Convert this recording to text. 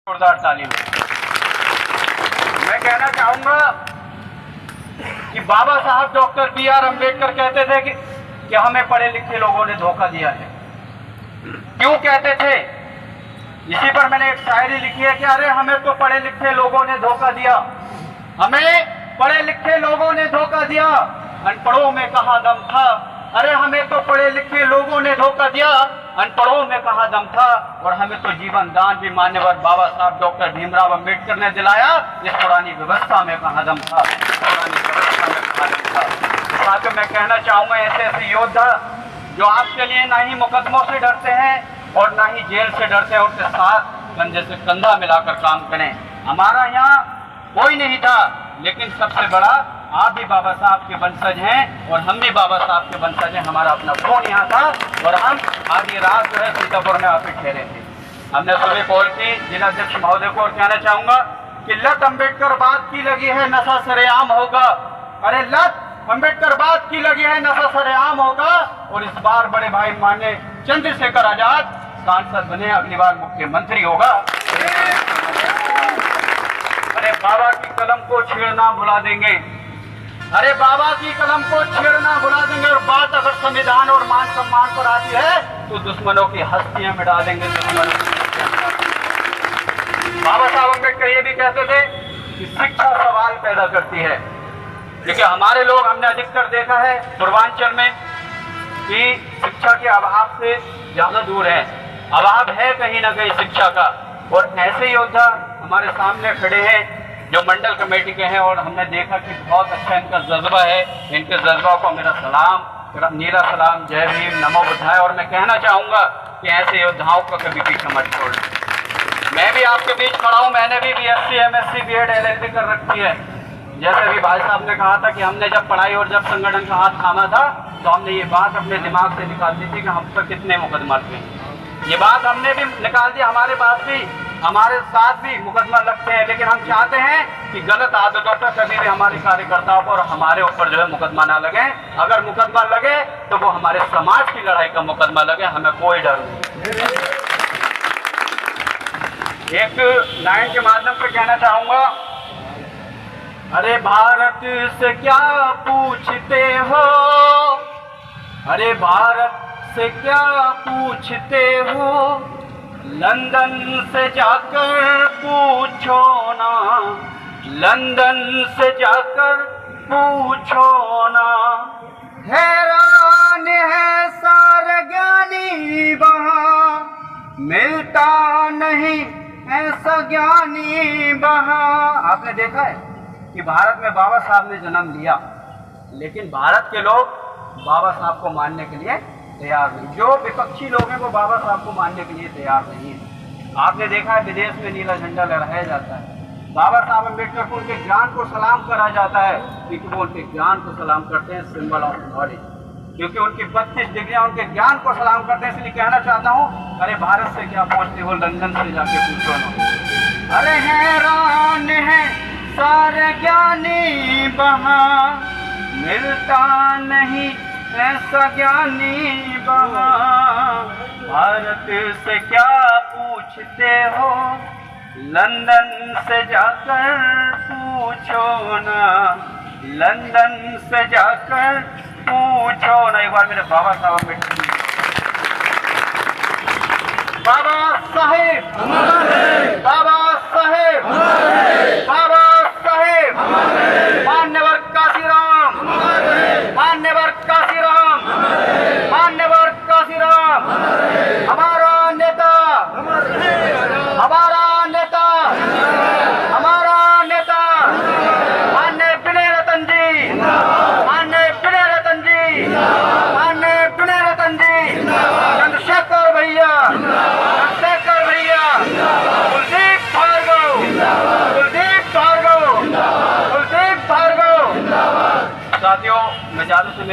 जोरदार तालीम। मैं कहना चाहूंगा कि बाबा साहब डॉक्टर बी.आर. अम्बेडकर कहते थे कि हमें पढ़े लिखे लोगों ने धोखा दिया है। क्यों कहते थे? इसी पर मैंने एक शायरी लिखी है कि अरे हमें तो पढ़े लिखे लोगों ने धोखा दिया, हमें पढ़े लिखे लोगों ने धोखा दिया, अनपढ़ों में कहाँ दम था। अरे हमें तो पढ़े लिखे लोगों ने धोखा दिया, अनपढ़ों में कहाँ दम था। और हमें तो जीवन दान भी मान्यवर बाबा साहब डॉक्टर भीमराव अम्बेडकर ने दिलाया, इस पुरानी व्यवस्था में कहाँ दम था, पुरानी व्यवस्था में कहाँ दम था। साथियों, मैं कहना चाहूंगा ऐसे ऐसे योद्धा जो आपके लिए ना ही मुकदमों से डरते हैं और ना ही जेल से डरते हैं, उनके साथ कंधे से कंधा मिलाकर काम करें। हमारा यहाँ कोई नहीं था, लेकिन सबसे बड़ा आप भी बाबा साहब के वंशज हैं और हम भी बाबा साहब के वंशज हैं। हमारा अपना फोन यहाँ था और हम आधी रात जो है सीतापुर में आके ठहरे थे। हमने सुबह कॉल की जिलाध्यक्ष महोदय को और कहना चाहूंगा कि लत अम्बेडकर बात की लगी है, नशा सरेआम होगा। अरे लत अम्बेडकर बात की लगी है, नशा सरेआम होगा। और इस बार बड़े भाई मान्य चंद्रशेखर आजाद सांसद बने, अगली बार मुख्यमंत्री होगा। अरे बाबा की कलम को छेड़ना भुला देंगे, अरे बाबा की कलम को छेड़ना भुला देंगे। और बात अगर संविधान और मान सम्मान पर आती है तो दुश्मनों की हस्तियां मिटा देंगे, दुश्मनों की हस्तियां मिटा देंगे। बाबा साहब अम्बेडकर ये भी कहते थे कि शिक्षा सवाल पैदा करती है। देखिए हमारे लोग, हमने अधिकतर देखा है पूर्वांचल में कि शिक्षा के अभाव से ज्यादा दूर है, अभाव है कहीं ना कहीं शिक्षा का। और ऐसे योद्धा हमारे सामने खड़े हैं जो मंडल कमेटी के हैं, और हमने देखा कि बहुत अच्छा इनका जज्बा है। इनके जज्बा को मेरा सलाम, नीला सलाम, जय भीम, नमो बुद्धाय। और मैं कहना चाहूंगा कि ऐसे योद्धाओं को कभी पीछे मत छोड़ना। मैं भी आपके बीच खड़ा हूं, मैंने भी BSc, MSc, B.Ed, LLB कर रखी है। जैसे अभी भाई साहब ने कहा था कि हमने जब पढ़ाई और जब संगठन का हाथ थामा था तो हमने ये बात अपने दिमाग से निकाल दी थी कि हम पर कितने मुकदमा थे। ये बात हमने भी निकाल दी, हमारे पास भी, हमारे साथ भी मुकदमा लगते हैं। लेकिन हम चाहते हैं कि गलत आदतों पर कभी भी हमारे कार्यकर्ताओं पर, हमारे ऊपर जो है मुकदमा ना लगे। अगर मुकदमा लगे तो वो हमारे समाज की लड़ाई का मुकदमा लगे, हमें कोई डर नहीं। एक लाइन के माध्यम से कहना चाहूंगा, अरे भारत से क्या पूछते हो, अरे भारत से क्या पूछते हो, लंदन से जाकर पूछो ना, लंदन से जाकर पूछो ना। हैरान है सारे ज्ञानी वहाँ, मिलता नहीं ऐसा ज्ञानी वहाँ। आपने देखा है कि भारत में बाबा साहब ने जन्म लिया, लेकिन भारत के लोग बाबा साहब को मानने के लिए तैयार नहीं। जो विपक्षी लोग हैं वो बाबा साहब को मानने के लिए तैयार नहीं है। आपने देखा है विदेश में नीला झंडा लहराया जाता है, बाबा साहब अम्बेडकर को उनके ज्ञान को सलाम करा जाता है, क्योंकि वो उनके ज्ञान को सलाम करते हैं, सिंबल ऑफ नॉलेज, क्योंकि उनकी 32 डिग्रियां उनके ज्ञान को सलाम करते हैं। इसलिए कहना चाहता हूँ, अरे भारत से क्या पूछते हो, लंदन से जाके पूछो ना। अरे हैरान है सारे ज्ञानी वहाँ, मिलता नहीं ऐसा ज्ञानी वहाँ। भारत से क्या पूछते हो, लंदन से जाकर पूछो ना, लंदन से जाकर पूछो ना। एक बार मेरे बाबा साहब अम्बेडकर, बाबा साहेब, बाबा साहेब, बाबा साहेब, मान्यवर काशीराम, मान्यवर काशीराम, मान्यवर काशीराम, हमारा नेता, हमारा नेता, हमारा नेता, मान्य विनय रतन जी, मान्य विनय रतन जी, मान्य विनय रतन जी, चंद्रशेखर भैया, चंद्रशेखर भैया, कुलदीप भार्गव, कुलदीप भार्गव, कुलदीप भार्गव। साथियों, मैं ज्यादा से